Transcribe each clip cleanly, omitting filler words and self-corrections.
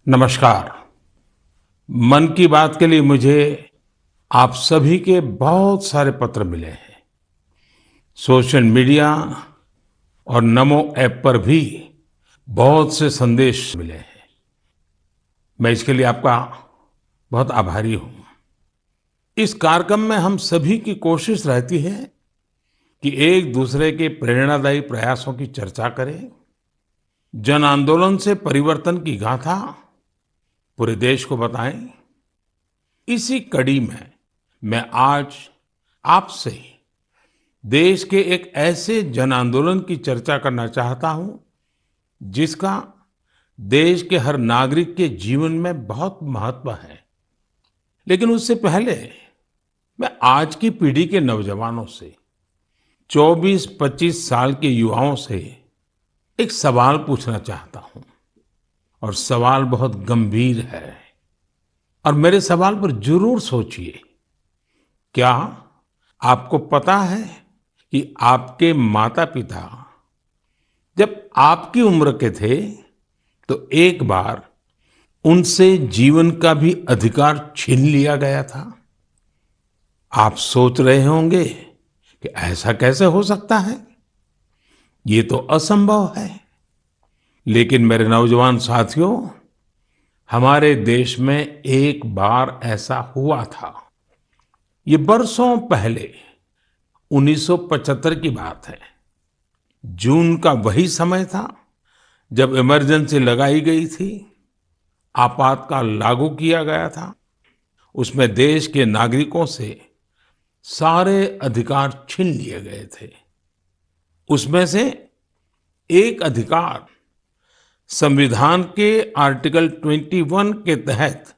नमस्कार। मन की बात के लिए मुझे आप सभी के बहुत सारे पत्र मिले हैं। सोशल मीडिया और नमो ऐप पर भी बहुत से संदेश मिले हैं। मैं इसके लिए आपका बहुत आभारी हूँ। इस कार्यक्रम में हम सभी की कोशिश रहती है कि एक दूसरे के प्रेरणादायी प्रयासों की चर्चा करें, जन आंदोलन से परिवर्तन की गाथा पूरे देश को बताएं। इसी कड़ी में मैं आज आपसे देश के एक ऐसे जन आंदोलन की चर्चा करना चाहता हूं जिसका देश के हर नागरिक के जीवन में बहुत महत्व है। लेकिन उससे पहले मैं आज की पीढ़ी के नौजवानों से, 24-25 साल के युवाओं से एक सवाल पूछना चाहता हूं। और सवाल बहुत गंभीर है और मेरे सवाल पर जरूर सोचिए। क्या आपको पता है कि आपके माता-पिता जब आपकी उम्र के थे तो एक बार उनसे जीवन का भी अधिकार छीन लिया गया था? आप सोच रहे होंगे कि ऐसा कैसे हो सकता है, ये तो असंभव है। लेकिन मेरे नौजवान साथियों, हमारे देश में एक बार ऐसा हुआ था। ये बरसों पहले 1975 की बात है। जून का वही समय था जब इमरजेंसी लगाई गई थी, आपातकाल लागू किया गया था। उसमें देश के नागरिकों से सारे अधिकार छीन लिए गए थे। उसमें से एक अधिकार संविधान के आर्टिकल 21 के तहत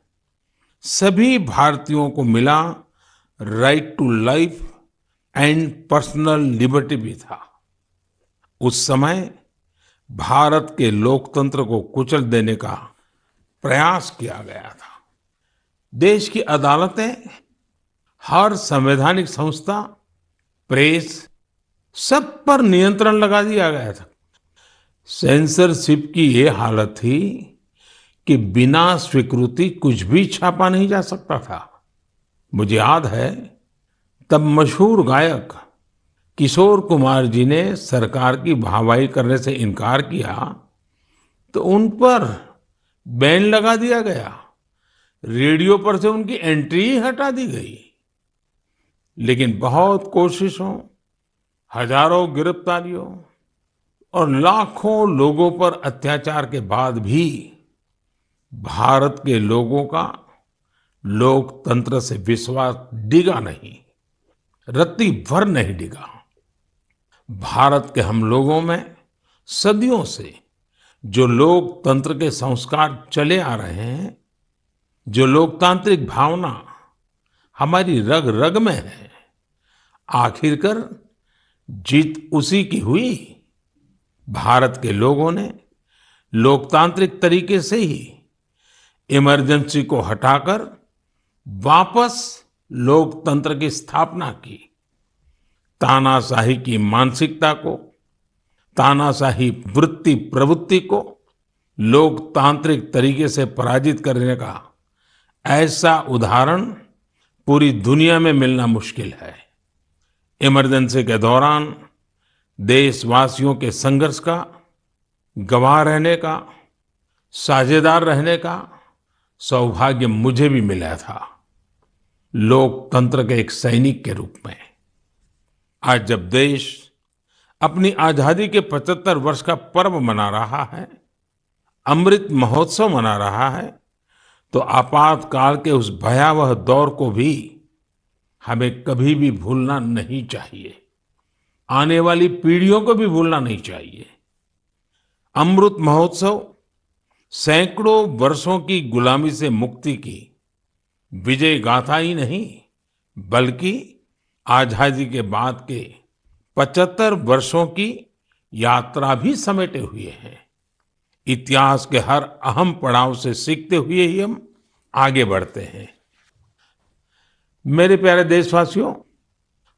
सभी भारतीयों को मिला, right to life and personal liberty भी था। उस समय भारत के लोकतंत्र को कुचल देने का प्रयास किया गया था। देश की अदालतें, हर संवैधानिक संस्था, प्रेस, सब पर नियंत्रण लगा दिया गया था। सेंसरशिप की ये हालत थी कि बिना स्वीकृति कुछ भी छापा नहीं जा सकता था। मुझे याद है, तब मशहूर गायक किशोर कुमार जी ने सरकार की वाहवाही करने से इनकार किया तो उन पर बैन लगा दिया गया। रेडियो पर से उनकी एंट्री ही हटा दी गई। लेकिन बहुत कोशिशों, हजारों गिरफ्तारियों और लाखों लोगों पर अत्याचार के बाद भी भारत के लोगों का लोकतंत्र से विश्वास डिगा नहीं, रत्ती भर नहीं डिगा। भारत के हम लोगों में सदियों से जो लोकतंत्र के संस्कार चले आ रहे हैं, जो लोकतांत्रिक भावना हमारी रग रग में है, आखिरकार जीत उसी की हुई। भारत के लोगों ने लोकतांत्रिक तरीके से ही इमरजेंसी को हटाकर वापस लोकतंत्र की स्थापना की। तानाशाही की मानसिकता को, तानाशाही वृत्ति प्रवृत्ति को लोकतांत्रिक तरीके से पराजित करने का ऐसा उदाहरण पूरी दुनिया में मिलना मुश्किल है। इमरजेंसी के दौरान देशवासियों के संघर्ष का, गवाह रहने का, साझेदार रहने का सौभाग्य मुझे भी मिला था, लोकतंत्र के एक सैनिक के रूप में। आज जब देश अपनी आजादी के 75 वर्ष का पर्व मना रहा है, अमृत महोत्सव मना रहा है, तो आपातकाल के उस भयावह दौर को भी हमें कभी भी भूलना नहीं चाहिए। आने वाली पीढ़ियों को भी भूलना नहीं चाहिए। अमृत महोत्सव सैकड़ों वर्षों की गुलामी से मुक्ति की विजय गाथा ही नहीं, बल्कि आजादी के बाद के 75 वर्षों की यात्रा भी समेटे हुए हैं। इतिहास के हर अहम पड़ाव से सीखते हुए ही हम आगे बढ़ते हैं। मेरे प्यारे देशवासियों,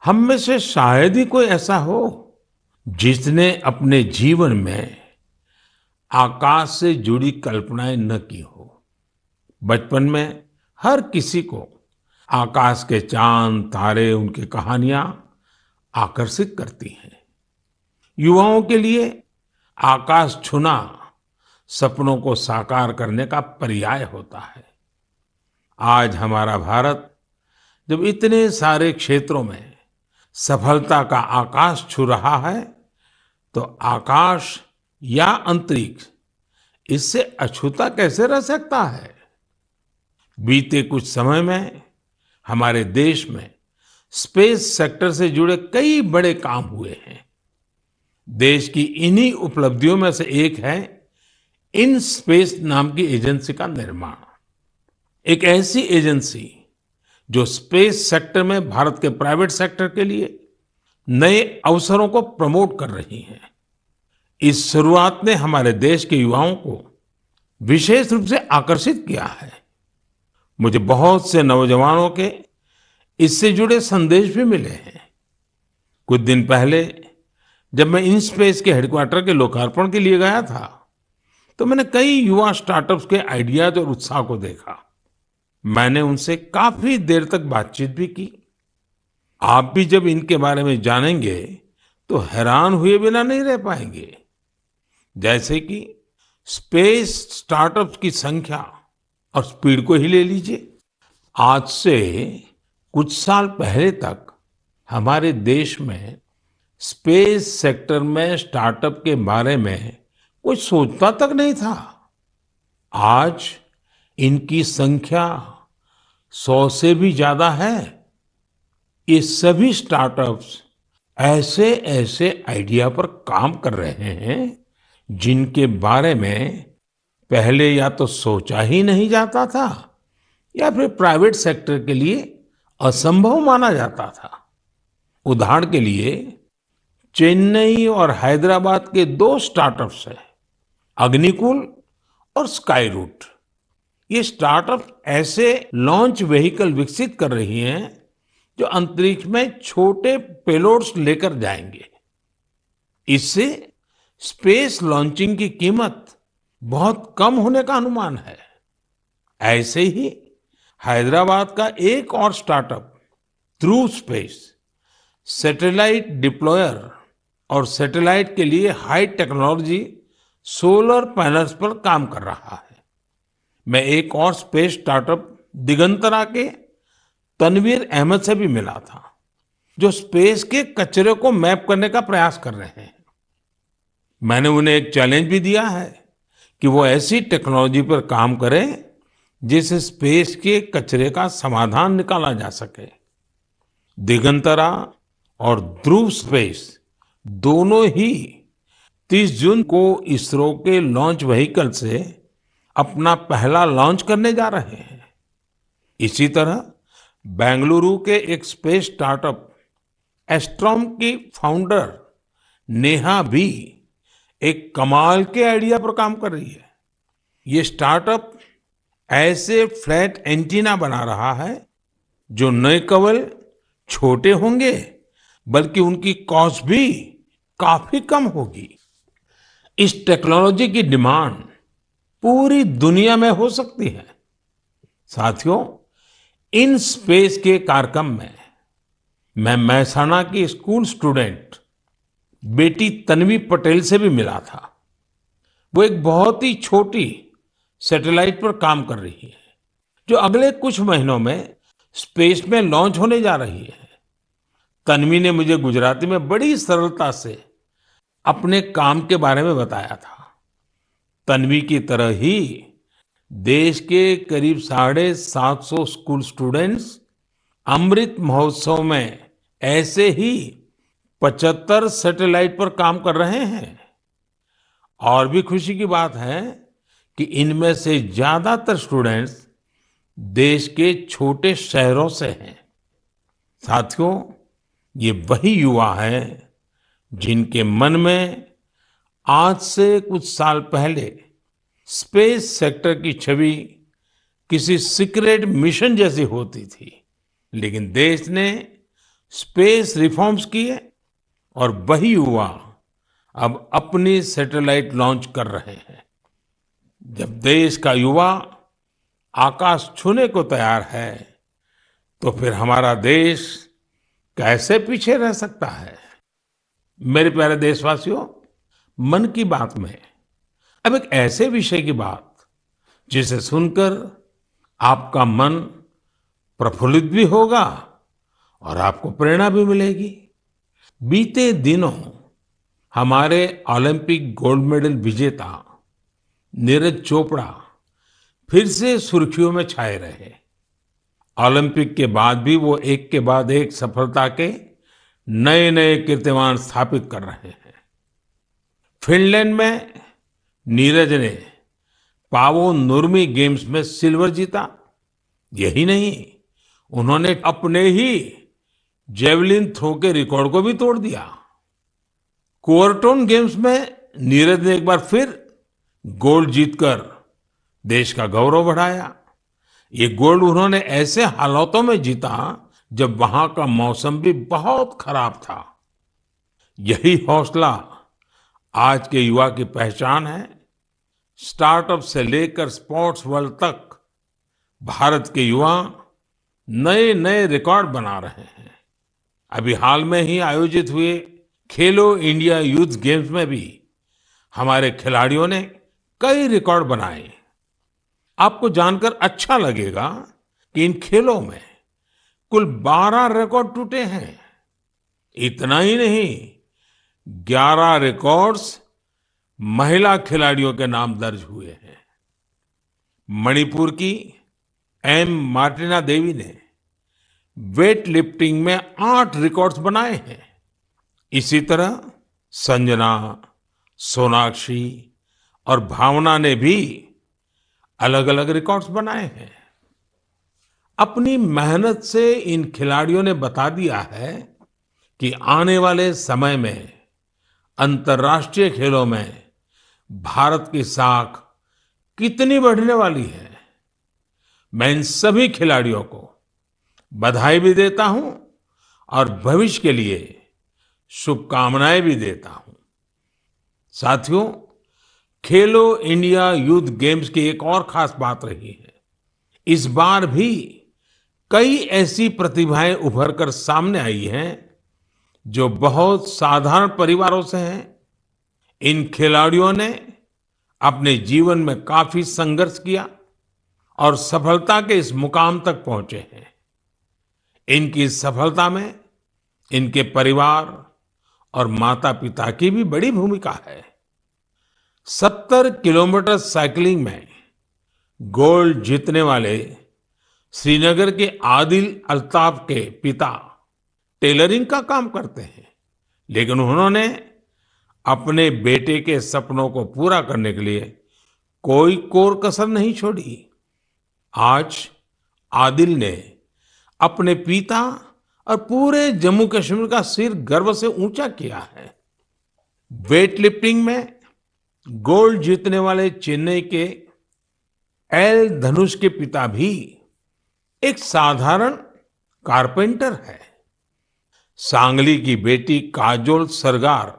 हम में से शायद ही कोई ऐसा हो जिसने अपने जीवन में आकाश से जुड़ी कल्पनाएं न की हो। बचपन में हर किसी को आकाश के चांद तारे उनकी कहानियां आकर्षित करती हैं। युवाओं के लिए आकाश छूना सपनों को साकार करने का पर्याय होता है। आज हमारा भारत जब इतने सारे क्षेत्रों में सफलता का आकाश छू रहा है, तो आकाश या अंतरिक्ष इससे अछूता कैसे रह सकता है। बीते कुछ समय में हमारे देश में स्पेस सेक्टर से जुड़े कई बड़े काम हुए हैं। देश की इन्हीं उपलब्धियों में से एक है इन स्पेस नाम की एजेंसी का निर्माण। एक ऐसी एजेंसी जो स्पेस सेक्टर में भारत के प्राइवेट सेक्टर के लिए नए अवसरों को प्रमोट कर रही है। इस शुरुआत ने हमारे देश के युवाओं को विशेष रूप से आकर्षित किया है। मुझे बहुत से नौजवानों के इससे जुड़े संदेश भी मिले हैं। कुछ दिन पहले जब मैं InSpace के हेडक्वार्टर के लोकार्पण के लिए गया था, तो मैंने कई युवा स्टार्टअप्स के आइडियाज और उत्साह को देखा। मैंने उनसे काफी देर तक बातचीत भी की। आप भी जब इनके बारे में जानेंगे तो हैरान हुए बिना नहीं रह पाएंगे। जैसे कि स्पेस स्टार्टअप्स की संख्या और स्पीड को ही ले लीजिए। आज से कुछ साल पहले तक हमारे देश में स्पेस सेक्टर में स्टार्टअप के बारे में कोई सोचता तक नहीं था। आज इनकी संख्या 100 से भी ज्यादा है। ये सभी स्टार्टअप्स ऐसे ऐसे आइडिया पर काम कर रहे हैं जिनके बारे में पहले या तो सोचा ही नहीं जाता था या फिर प्राइवेट सेक्टर के लिए असंभव माना जाता था। उदाहरण के लिए चेन्नई और हैदराबाद के 2 स्टार्टअप्स हैं, अग्निकुल और स्काईरूट। ये स्टार्टअप ऐसे लॉन्च व्हीकल विकसित कर रही हैं जो अंतरिक्ष में छोटे पेलोड्स लेकर जाएंगे। इससे स्पेस लॉन्चिंग की कीमत बहुत कम होने का अनुमान है। ऐसे ही हैदराबाद का एक और स्टार्टअप ध्रुव स्पेस सैटेलाइट डिप्लॉयर और सैटेलाइट के लिए हाई टेक्नोलॉजी सोलर पैनल्स पर काम कर रहा है। मैं एक और स्पेस स्टार्टअप दिगंतरा के तनवीर अहमद से भी मिला था, जो स्पेस के कचरे को मैप करने का प्रयास कर रहे हैं। मैंने उन्हें एक चैलेंज भी दिया है कि वो ऐसी टेक्नोलॉजी पर काम करें जिससे स्पेस के कचरे का समाधान निकाला जा सके। दिगंतरा और ध्रुव स्पेस दोनों ही 30 जून को इसरो के लॉन्च व्हीकल से अपना पहला लॉन्च करने जा रहे हैं। इसी तरह बेंगलुरु के एक स्पेस स्टार्टअप एस्ट्रोम की फाउंडर नेहा भी एक कमाल के आइडिया पर काम कर रही है। ये स्टार्टअप ऐसे फ्लैट एंटीना बना रहा है जो न केवल छोटे होंगे बल्कि उनकी कॉस्ट भी काफी कम होगी। इस टेक्नोलॉजी की डिमांड पूरी दुनिया में हो सकती है। साथियों, इन स्पेस के कार्यक्रम में मैं महसाणा की स्कूल स्टूडेंट बेटी तन्वी पटेल से भी मिला था। वो एक बहुत ही छोटी सैटेलाइट पर काम कर रही है जो अगले कुछ महीनों में स्पेस में लॉन्च होने जा रही है। तन्वी ने मुझे गुजराती में बड़ी सरलता से अपने काम के बारे में बताया था। तन्वी की तरह ही देश के करीब 750 स्कूल स्टूडेंट्स अमृत महोत्सव में ऐसे ही 75 सैटेलाइट पर काम कर रहे हैं। और भी खुशी की बात है कि इनमें से ज्यादातर स्टूडेंट्स देश के छोटे शहरों से हैं। साथियों, ये वही युवा हैं जिनके मन में आज से कुछ साल पहले स्पेस सेक्टर की छवि किसी सीक्रेट मिशन जैसी होती थी, लेकिन देश ने स्पेस रिफॉर्म्स किए और वही युवा अब अपनी सैटेलाइट लॉन्च कर रहे हैं। जब देश का युवा आकाश छूने को तैयार है, तो फिर हमारा देश कैसे पीछे रह सकता है? मेरे प्यारे देशवासियों, मन की बात में अब एक ऐसे विषय की बात जिसे सुनकर आपका मन प्रफुल्लित भी होगा और आपको प्रेरणा भी मिलेगी। बीते दिनों हमारे ओलंपिक गोल्ड मेडल विजेता नीरज चोपड़ा फिर से सुर्खियों में छाए रहे। ओलंपिक के बाद भी वो एक के बाद एक सफलता के नए नए कीर्तिमान स्थापित कर रहे हैं। फिनलैंड में नीरज ने पावो नुर्मी गेम्स में सिल्वर जीता। यही नहीं, उन्होंने अपने ही जेवलिन थ्रो के रिकॉर्ड को भी तोड़ दिया। कुओर्टोन गेम्स में नीरज ने एक बार फिर गोल्ड जीतकर देश का गौरव बढ़ाया। ये गोल्ड उन्होंने ऐसे हालातों में जीता जब वहां का मौसम भी बहुत खराब था। यही हौसला आज के युवा की पहचान है। स्टार्टअप से लेकर स्पोर्ट्स वर्ल्ड तक भारत के युवा नए नए रिकॉर्ड बना रहे हैं। अभी हाल में ही आयोजित हुए खेलो इंडिया यूथ गेम्स में भी हमारे खिलाड़ियों ने कई रिकॉर्ड बनाए। आपको जानकर अच्छा लगेगा कि इन खेलों में कुल 12 रिकॉर्ड टूटे हैं। इतना ही नहीं, 11 रिकॉर्ड्स महिला खिलाड़ियों के नाम दर्ज हुए हैं। मणिपुर की एम मार्टिना देवी ने वेट लिफ्टिंग में 8 रिकॉर्ड्स बनाए हैं। इसी तरह संजना, सोनाक्षी और भावना ने भी अलग अलग रिकॉर्ड्स बनाए हैं। अपनी मेहनत से इन खिलाड़ियों ने बता दिया है कि आने वाले समय में अंतर्राष्ट्रीय खेलों में भारत की साख कितनी बढ़ने वाली है। मैं इन सभी खिलाड़ियों को बधाई भी देता हूं और भविष्य के लिए शुभकामनाएं भी देता हूं। साथियों, खेलो इंडिया यूथ गेम्स की एक और खास बात रही है। इस बार भी कई ऐसी प्रतिभाएं उभर कर सामने आई हैं जो बहुत साधारण परिवारों से हैं। इन खिलाड़ियों ने अपने जीवन में काफी संघर्ष किया और सफलता के इस मुकाम तक पहुंचे हैं। इनकी इस सफलता में इनके परिवार और माता पिता की भी बड़ी भूमिका है। 70 किलोमीटर साइकिलिंग में गोल्ड जीतने वाले श्रीनगर के आदिल अल्ताफ के पिता टेलरिंग का काम करते हैं, लेकिन उन्होंने अपने बेटे के सपनों को पूरा करने के लिए कोई कोर कसर नहीं छोड़ी। आज आदिल ने अपने पिता और पूरे जम्मू कश्मीर का सिर गर्व से ऊंचा किया है। वेट लिफ्टिंग में गोल्ड जीतने वाले चेन्नई के एल धनुष के पिता भी एक साधारण कारपेंटर है। सांगली की बेटी काजोल सरगार,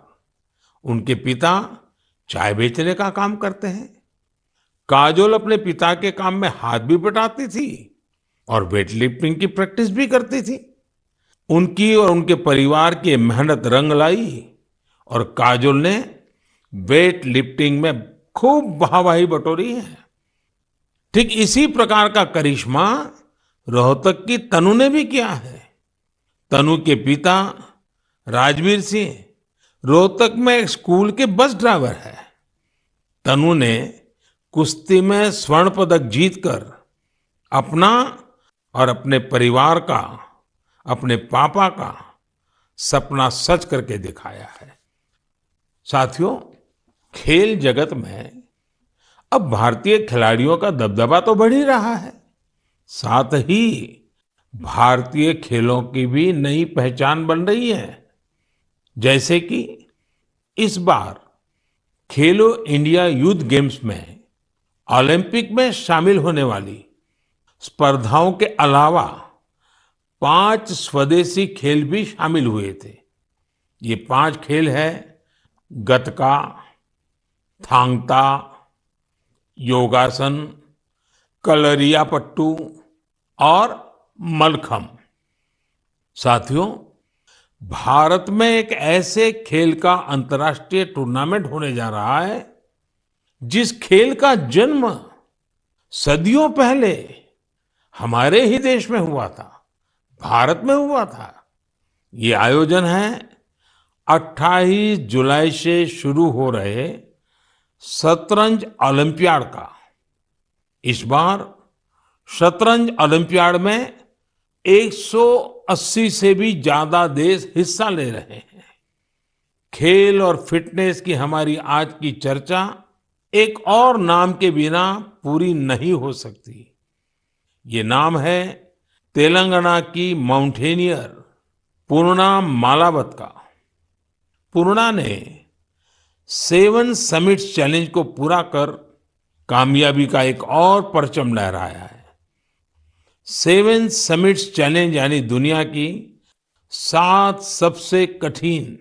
उनके पिता चाय बेचने का काम करते हैं। काजोल अपने पिता के काम में हाथ भी बटाती थी और वेट लिफ्टिंग की प्रैक्टिस भी करती थी। उनकी और उनके परिवार की मेहनत रंग लाई और काजोल ने वेट लिफ्टिंग में खूब वाहवाही बटोरी है। ठीक इसी प्रकार का करिश्मा रोहतक की तनु ने भी किया है। तनु के पिता राजवीर सिंह रोहतक में एक स्कूल के बस ड्राइवर है। तनु ने कुश्ती में स्वर्ण पदक जीतकर अपना और अपने परिवार का, अपने पापा का सपना सच करके दिखाया है। साथियों, खेल जगत में अब भारतीय खिलाड़ियों का दबदबा तो बढ़ ही रहा है, साथ ही भारतीय खेलों की भी नई पहचान बन रही है। जैसे कि इस बार खेलो इंडिया यूथ गेम्स में ओलंपिक में शामिल होने वाली स्पर्धाओं के अलावा 5 स्वदेशी खेल भी शामिल हुए थे। ये 5 खेल है गतका, थांग ता, योगासन, कलरियापट्टू और मलखम। साथियों, भारत में एक ऐसे खेल का अंतर्राष्ट्रीय टूर्नामेंट होने जा रहा है जिस खेल का जन्म सदियों पहले हमारे ही देश में हुआ था, भारत में हुआ था। ये आयोजन है 28 जुलाई से शुरू हो रहे शतरंज ओलंपियाड का। इस बार शतरंज ओलंपियाड में 180 से भी ज्यादा देश हिस्सा ले रहे हैं। खेल और फिटनेस की हमारी आज की चर्चा एक और नाम के बिना पूरी नहीं हो सकती। ये नाम है तेलंगाना की माउंटेनियर पूर्णा मालावत का। पूर्णा ने 7 समिट्स चैलेंज को पूरा कर कामयाबी का एक और परचम लहराया है। 7 समिट्स चैलेंज यानी दुनिया की 7 सबसे कठिन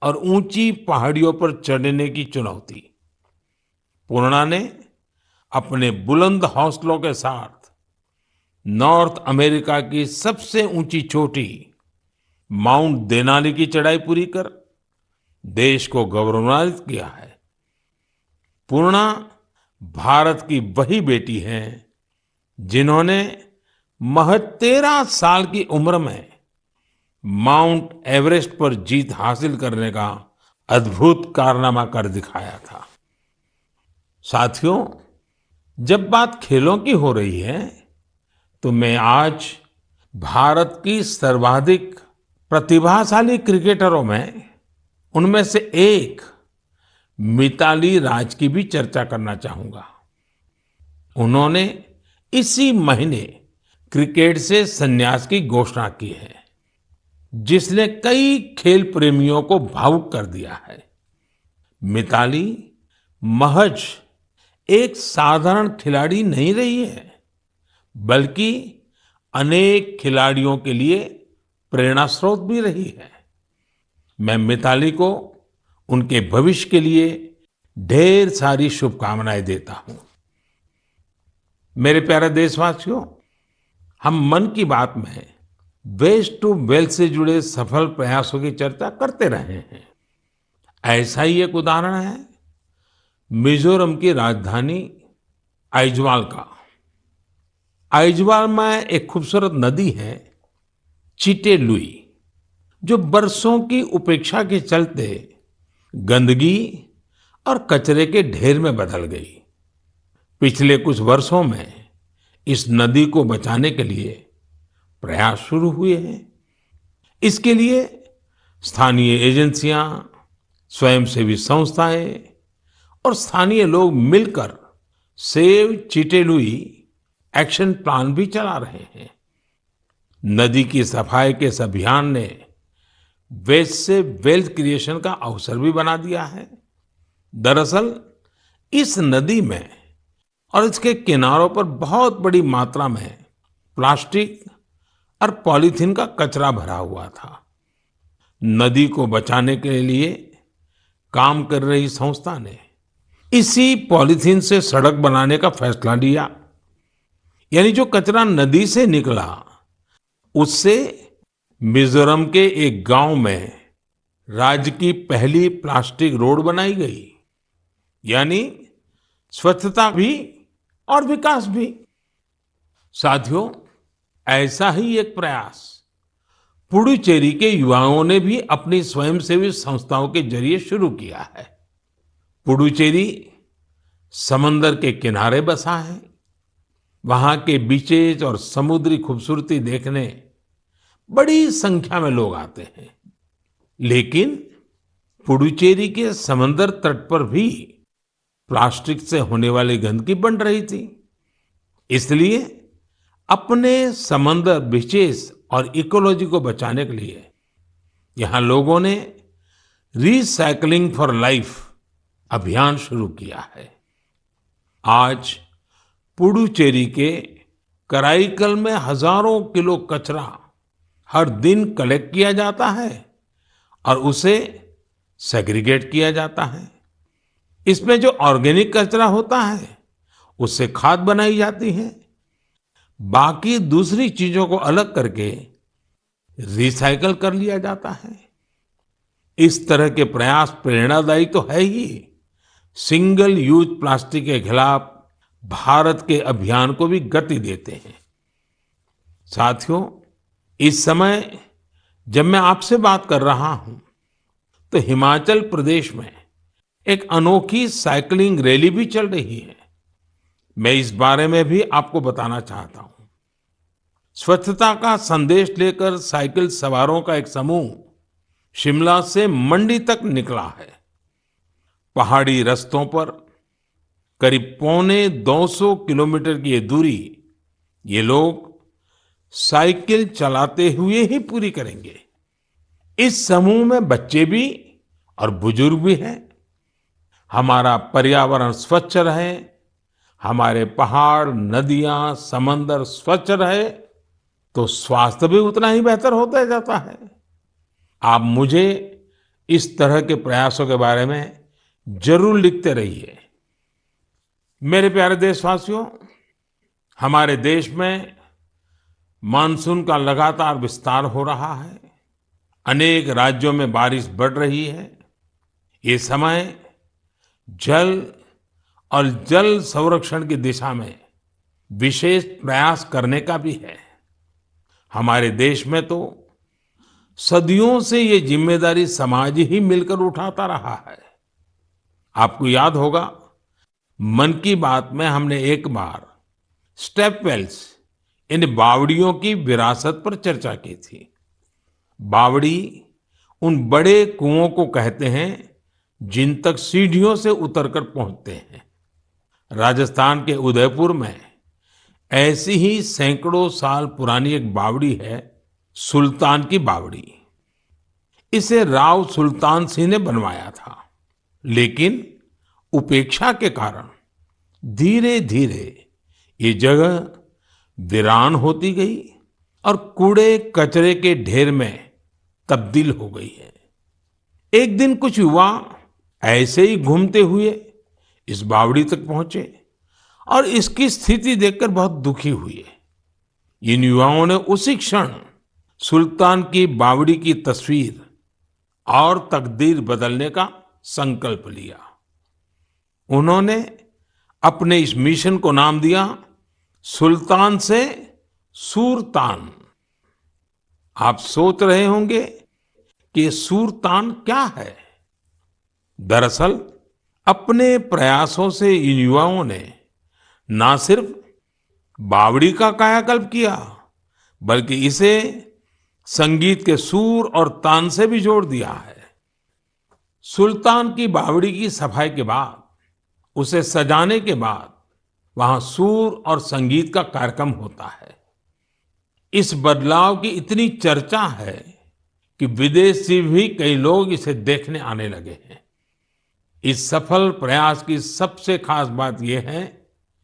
और ऊंची पहाड़ियों पर चढ़ने की चुनौती। पूर्णा ने अपने बुलंद हौसलों के साथ नॉर्थ अमेरिका की सबसे ऊंची चोटी माउंट देनाली की चढ़ाई पूरी कर देश को गौरवान्वित किया है। पूर्णा भारत की वही बेटी है जिन्होंने महज 13 साल की उम्र में माउंट एवरेस्ट पर जीत हासिल करने का अद्भुत कारनामा कर दिखाया था। साथियों, जब बात खेलों की हो रही है तो मैं आज भारत की सर्वाधिक प्रतिभाशाली क्रिकेटरों में उनमें से एक मिताली राज की भी चर्चा करना चाहूंगा। उन्होंने इसी महीने क्रिकेट से संन्यास की घोषणा की है, जिसने कई खेल प्रेमियों को भावुक कर दिया है। मिताली महज एक साधारण खिलाड़ी नहीं रही है, बल्कि अनेक खिलाड़ियों के लिए प्रेरणा स्रोत भी रही है। मैं मिताली को उनके भविष्य के लिए ढेर सारी शुभकामनाएं देता हूं। मेरे प्यारे देशवासियों, हम मन की बात में वेस्ट टू वेल्थ से जुड़े सफल प्रयासों की चर्चा करते रहे हैं। ऐसा ही एक उदाहरण है मिजोरम की राजधानी आइजवाल का। आइजवाल में एक खूबसूरत नदी है चिटे लुई, जो बरसों की उपेक्षा के चलते गंदगी और कचरे के ढेर में बदल गई। पिछले कुछ वर्षों में इस नदी को बचाने के लिए प्रयास शुरू हुए हैं। इसके लिए स्थानीय एजेंसियां, स्वयंसेवी संस्थाएं और स्थानीय लोग मिलकर save Chite Louis action plan भी चला रहे हैं। नदी की सफाई के इस अभियान ने वेस्ट से वेल्थ क्रिएशन का अवसर भी बना दिया है। दरअसल इस नदी में और इसके किनारों पर बहुत बड़ी मात्रा में प्लास्टिक और पॉलीथीन का कचरा भरा हुआ था। नदी को बचाने के लिए काम कर रही संस्था ने इसी पॉलीथीन से सड़क बनाने का फैसला लिया। यानी जो कचरा नदी से निकला, उससे मिजोरम के एक गांव में राज्य की पहली प्लास्टिक रोड बनाई गई। यानी स्वच्छता भी और विकास भी। साथियों, ऐसा ही एक प्रयास पुडुचेरी के युवाओं ने भी अपनी स्वयंसेवी संस्थाओं के जरिए शुरू किया है। पुडुचेरी समंदर के किनारे बसा है। वहां के बीचेज और समुद्री खूबसूरती देखने बड़ी संख्या में लोग आते हैं। लेकिन पुडुचेरी के समंदर तट पर भी प्लास्टिक से होने वाली गंदगी बढ़ रही थी। इसलिए अपने समंदर बीचेस और इकोलॉजी को बचाने के लिए यहाँ लोगों ने रिसाइकलिंग फॉर लाइफ अभियान शुरू किया है। आज पुडुचेरी के कराईकल में हजारों किलो कचरा हर दिन कलेक्ट किया जाता है और उसे सेग्रीगेट किया जाता है। इसमें जो ऑर्गेनिक कचरा होता है, उससे खाद बनाई जाती है बाकी दूसरी चीजों को अलग करके रिसाइकल कर लिया जाता है। इस तरह के प्रयास प्रेरणादायी तो है ही, सिंगल यूज प्लास्टिक के खिलाफ भारत के अभियान को भी गति देते हैं। साथियों, इस समय जब मैं आपसे बात कर रहा हूं, तो हिमाचल प्रदेश में एक अनोखी साइकिलिंग रैली भी चल रही है। मैं इस बारे में भी आपको बताना चाहता हूं। स्वच्छता का संदेश लेकर साइकिल सवारों का एक समूह शिमला से मंडी तक निकला है। पहाड़ी रास्तों पर करीब 250 किलोमीटर की ये दूरी ये लोग साइकिल चलाते हुए ही पूरी करेंगे। इस समूह में बच्चे भी और बुजुर्ग भी हैं। हमारा पर्यावरण स्वच्छ रहे, हमारे पहाड़, नदियां, समंदर स्वच्छ रहे, तो स्वास्थ्य भी उतना ही बेहतर होता जाता है। आप मुझे इस तरह के प्रयासों के बारे में जरूर लिखते रहिए। मेरे प्यारे देशवासियों, हमारे देश में मानसून का लगातार विस्तार हो रहा है। अनेक राज्यों में बारिश बढ़ रही है। ये समय जल और जल संरक्षण की दिशा में विशेष प्रयास करने का भी है। हमारे देश में तो सदियों से ये जिम्मेदारी समाज ही मिलकर उठाता रहा है। आपको याद होगा, मन की बात में हमने एक बार स्टेप वेल्स, इन बावड़ियों की विरासत पर चर्चा की थी। बावड़ी उन बड़े कुओं को कहते हैं जिन तक सीढ़ियों से उतरकर पहुंचते हैं। राजस्थान के उदयपुर में ऐसी ही सैकड़ों साल पुरानी एक बावड़ी है, सुल्तान की बावड़ी। इसे राव सुल्तान सिंह ने बनवाया था, लेकिन उपेक्षा के कारण धीरे धीरे ये जगह वीरान होती गई और कूड़े कचरे के ढेर में तब्दील हो गई है। एक दिन कुछ युवा ऐसे ही घूमते हुए इस बावड़ी तक पहुंचे और इसकी स्थिति देखकर बहुत दुखी हुए। इन युवाओं ने उसी क्षण सुल्तान की बावड़ी की तस्वीर और तकदीर बदलने का संकल्प लिया। उन्होंने अपने इस मिशन को नाम दिया सुल्तान से सूरतान। आप सोच रहे होंगे कि सूरतान क्या है? दरअसल अपने प्रयासों से इन युवाओं ने ना सिर्फ बावड़ी का कायाकल्प किया, बल्कि इसे संगीत के सुर और तान से भी जोड़ दिया है। सुल्तान की बावड़ी की सफाई के बाद, उसे सजाने के बाद वहां सुर और संगीत का कार्यक्रम होता है। इस बदलाव की इतनी चर्चा है कि विदेश से भी कई लोग इसे देखने आने लगे हैं। इस सफल प्रयास की सबसे खास बात यह है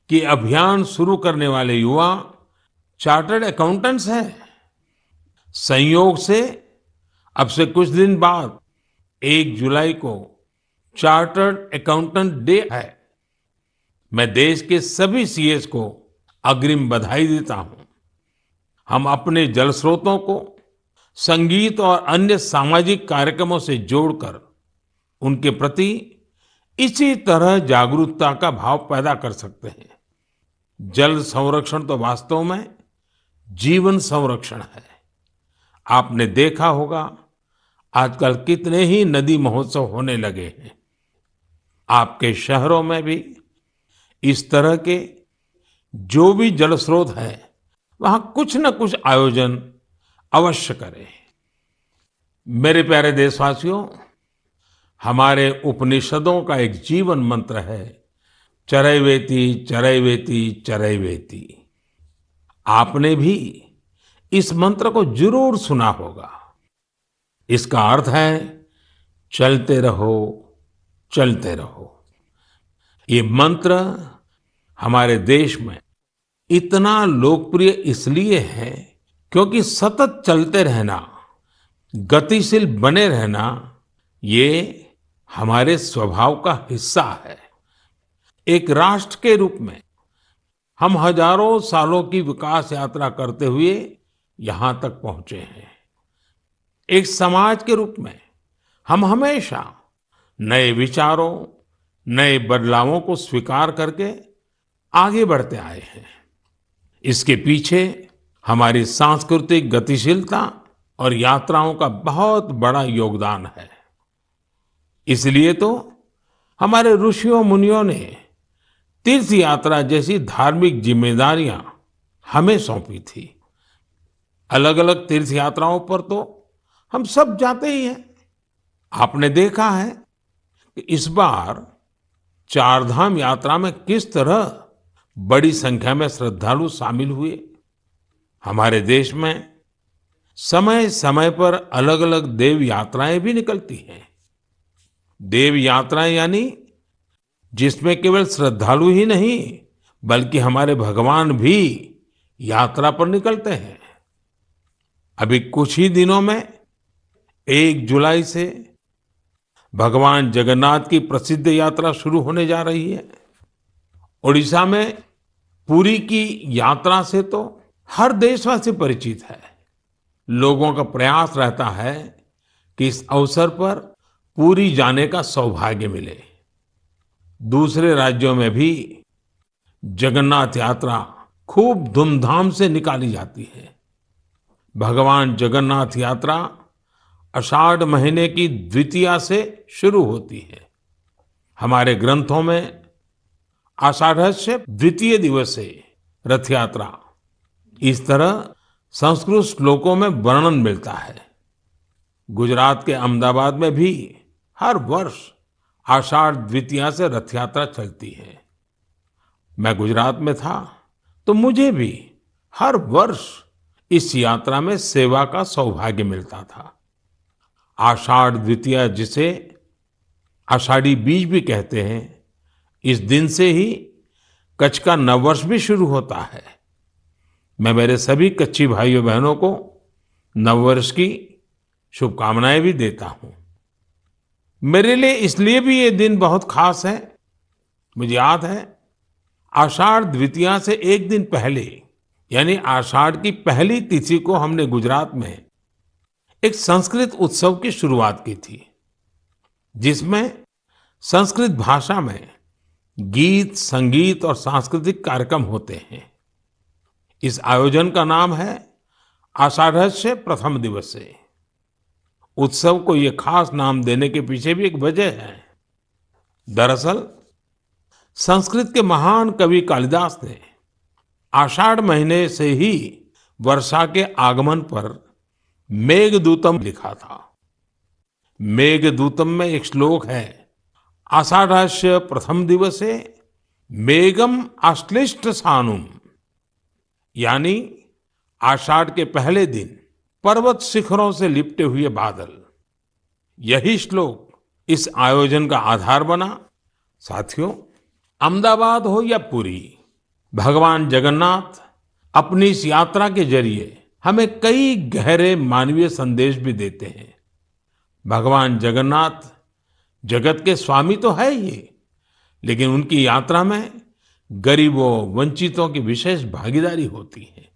कि अभियान शुरू करने वाले युवा चार्टर्ड अकाउंटेंट्स हैं। संयोग से अब से कुछ दिन बाद 1 जुलाई को चार्टर्ड अकाउंटेंट डे है। मैं देश के सभी सीएस को अग्रिम बधाई देता हूं। हम अपने जल स्रोतों को संगीत और अन्य सामाजिक कार्यक्रमों से जोड़कर उनके प्रति इसी तरह जागरूकता का भाव पैदा कर सकते हैं। जल संरक्षण तो वास्तव में जीवन संरक्षण है। आपने देखा होगा, आजकल कितने ही नदी महोत्सव होने लगे हैं। आपके शहरों में भी इस तरह के जो भी जल स्रोत हैं, वहां कुछ न कुछ आयोजन अवश्य करें। मेरे प्यारे देशवासियों, हमारे उपनिषदों का एक जीवन मंत्र है, चरैवेति चरैवेति चरैवेति। आपने भी इस मंत्र को जरूर सुना होगा। इसका अर्थ है चलते रहो, चलते रहो। ये मंत्र हमारे देश में इतना लोकप्रिय इसलिए है क्योंकि सतत चलते रहना, गतिशील बने रहना, ये हमारे स्वभाव का हिस्सा है। एक राष्ट्र के रूप में हम हजारों सालों की विकास यात्रा करते हुए यहाँ तक पहुंचे हैं। एक समाज के रूप में हम हमेशा नए विचारों, नए बदलावों को स्वीकार करके आगे बढ़ते आए हैं। इसके पीछे हमारी सांस्कृतिक गतिशीलता और यात्राओं का बहुत बड़ा योगदान है। इसलिए तो हमारे ऋषियों मुनियों ने तीर्थ यात्रा जैसी धार्मिक जिम्मेदारियां हमें सौंपी थी। अलग अलग तीर्थ यात्राओं पर तो हम सब जाते ही हैं। आपने देखा है कि इस बार चारधाम यात्रा में किस तरह बड़ी संख्या में श्रद्धालु शामिल हुए। हमारे देश में समय समय पर अलग अलग देव यात्राएं भी निकलती हैं। देव यात्राएं यानी जिसमें केवल श्रद्धालु ही नहीं बल्कि हमारे भगवान भी यात्रा पर निकलते हैं। अभी कुछ ही दिनों में 1 जुलाई से भगवान जगन्नाथ की प्रसिद्ध यात्रा शुरू होने जा रही है। ओडिशा में पुरी की यात्रा से तो हर देशवासी परिचित है। लोगों का प्रयास रहता है कि इस अवसर पर पुरी जाने का सौभाग्य मिले। दूसरे राज्यों में भी जगन्नाथ यात्रा खूब धूमधाम से निकाली जाती है। भगवान जगन्नाथ यात्रा आषाढ़ महीने की द्वितीया से शुरू होती है। हमारे ग्रंथों में आषाढ़स्य द्वितीय दिवसे रथ यात्रा इस तरह संस्कृत श्लोकों में वर्णन मिलता है। गुजरात के अहमदाबाद में भी हर वर्ष आषाढ़ द्वितीया से रथ यात्रा चलती है। मैं गुजरात में था तो मुझे भी हर वर्ष इस यात्रा में सेवा का सौभाग्य मिलता था। आषाढ़ द्वितीया जिसे आषाढ़ी बीज भी कहते हैं, इस दिन से ही कच्छ का नववर्ष भी शुरू होता है। मैं मेरे सभी कच्छी भाइयों बहनों को नववर्ष की शुभकामनाएं भी देता हूं। मेरे लिए इसलिए भी ये दिन बहुत खास है। मुझे याद है आषाढ़ द्वितीया से एक दिन पहले यानी आषाढ़ की पहली तिथि को हमने गुजरात में एक संस्कृत उत्सव की शुरुआत की थी, जिसमें संस्कृत भाषा में गीत, संगीत और सांस्कृतिक कार्यक्रम होते हैं। इस आयोजन का नाम है आषाढ़स्य प्रथम दिवसे। उत्सव को ये खास नाम देने के पीछे भी एक वजह है। दरअसल संस्कृत के महान कवि कालिदास ने आषाढ़ महीने से ही वर्षा के आगमन पर मेघदूतम लिखा था। मेघदूतम में एक श्लोक है, आषाढ़स्य प्रथम दिवसे मेघम आश्लिष्ट सानुम, यानी आषाढ़ के पहले दिन पर्वत शिखरों से लिपटे हुए बादल। यही श्लोक इस आयोजन का आधार बना। साथियों, अहमदाबाद हो या पुरी, भगवान जगन्नाथ अपनी इस यात्रा के जरिए हमें कई गहरे मानवीय संदेश भी देते हैं। भगवान जगन्नाथ जगत के स्वामी तो है ही, लेकिन उनकी यात्रा में गरीबों, वंचितों की विशेष भागीदारी होती है।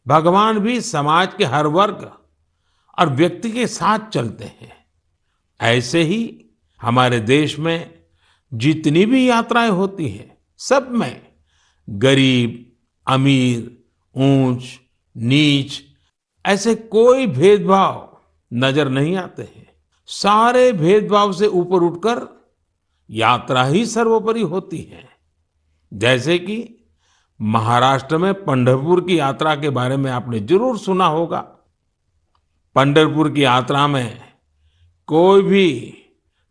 भगवान भी समाज के हर वर्ग और व्यक्ति के साथ चलते हैं। ऐसे ही हमारे देश में जितनी भी यात्राएं होती हैं, सब में गरीब, अमीर, ऊंच, नीच ऐसे कोई भेदभाव नजर नहीं आते हैं। सारे भेदभाव से ऊपर उठकर यात्रा ही सर्वोपरि होती है। जैसे कि महाराष्ट्र में पंढरपुर की यात्रा के बारे में आपने जरूर सुना होगा। पंढरपुर की यात्रा में कोई भी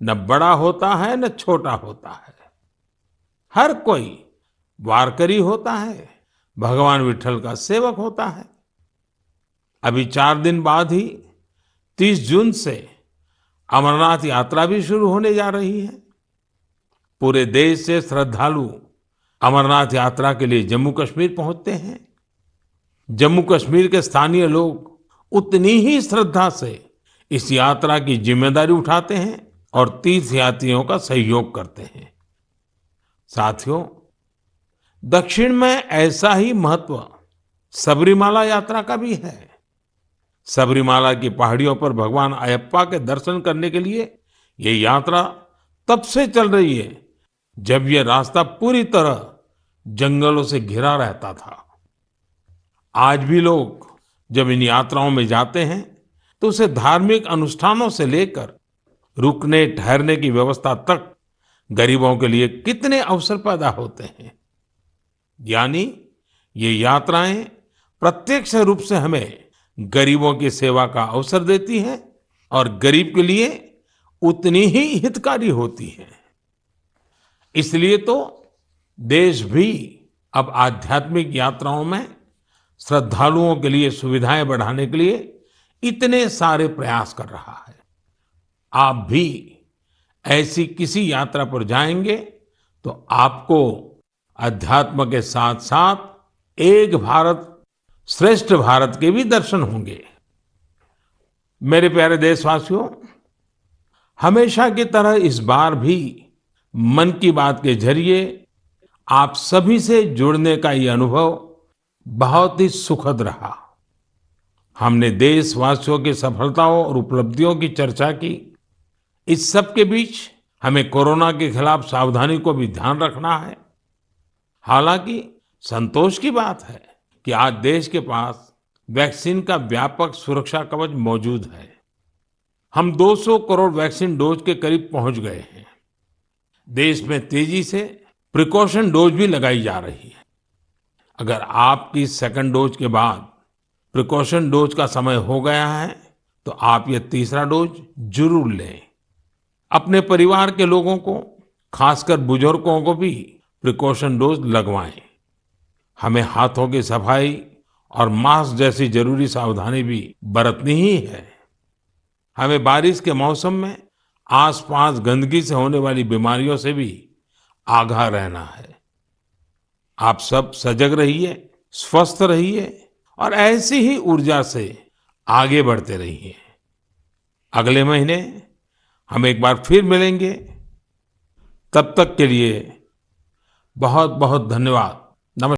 न बड़ा होता है न छोटा होता है, हर कोई वारकरी होता है, भगवान विट्ठल का सेवक होता है। अभी 4 दिन बाद ही 30 जून से अमरनाथ यात्रा भी शुरू होने जा रही है। पूरे देश से श्रद्धालु अमरनाथ यात्रा के लिए जम्मू कश्मीर पहुंचते हैं। जम्मू कश्मीर के स्थानीय लोग उतनी ही श्रद्धा से इस यात्रा की जिम्मेदारी उठाते हैं और तीर्थयात्रियों का सहयोग करते हैं। साथियों, दक्षिण में ऐसा ही महत्व सबरीमाला यात्रा का भी है। सबरीमाला की पहाड़ियों पर भगवान अयप्पा के दर्शन करने के लिए ये यात्रा तब से चल रही है जब ये रास्ता पूरी तरह जंगलों से घिरा रहता था। आज भी लोग जब इन यात्राओं में जाते हैं तो उसे धार्मिक अनुष्ठानों से लेकर रुकने ठहरने की व्यवस्था तक गरीबों के लिए कितने अवसर पैदा होते हैं। यानी ये यात्राएं प्रत्यक्ष रूप से हमें गरीबों की सेवा का अवसर देती हैं और गरीब के लिए उतनी ही हितकारी होती हैं। इसलिए तो देश भी अब आध्यात्मिक यात्राओं में श्रद्धालुओं के लिए सुविधाएं बढ़ाने के लिए इतने सारे प्रयास कर रहा है। आप भी ऐसी किसी यात्रा पर जाएंगे तो आपको अध्यात्म के साथ साथ एक भारत श्रेष्ठ भारत के भी दर्शन होंगे। मेरे प्यारे देशवासियों, हमेशा की तरह इस बार भी मन की बात के जरिए आप सभी से जुड़ने का ये अनुभव बहुत ही सुखद रहा। हमने देशवासियों की सफलताओं और उपलब्धियों की चर्चा की। इस सब के बीच हमें कोरोना के खिलाफ सावधानी को भी ध्यान रखना है। हालांकि संतोष की बात है कि आज देश के पास वैक्सीन का व्यापक सुरक्षा कवच मौजूद है। हम 200 करोड़ वैक्सीन डोज के करीब पहुंच गए हैं। देश में तेजी से प्रिकॉशन डोज भी लगाई जा रही है। अगर आपकी सेकंड डोज के बाद प्रिकॉशन डोज का समय हो गया है तो आप ये तीसरा डोज जरूर लें। अपने परिवार के लोगों को, खासकर बुजुर्गों को भी प्रिकॉशन डोज लगवाएं। हमें हाथों की सफाई और मास्क जैसी जरूरी सावधानी भी बरतनी ही है। हमें बारिश के मौसम में आसपास गंदगी से होने वाली बीमारियों से भी आगाह रहना है। आप सब सजग रहिए, स्वस्थ रहिए और ऐसी ही ऊर्जा से आगे बढ़ते रहिए। अगले महीने हम एक बार फिर मिलेंगे। तब तक के लिए बहुत बहुत धन्यवाद।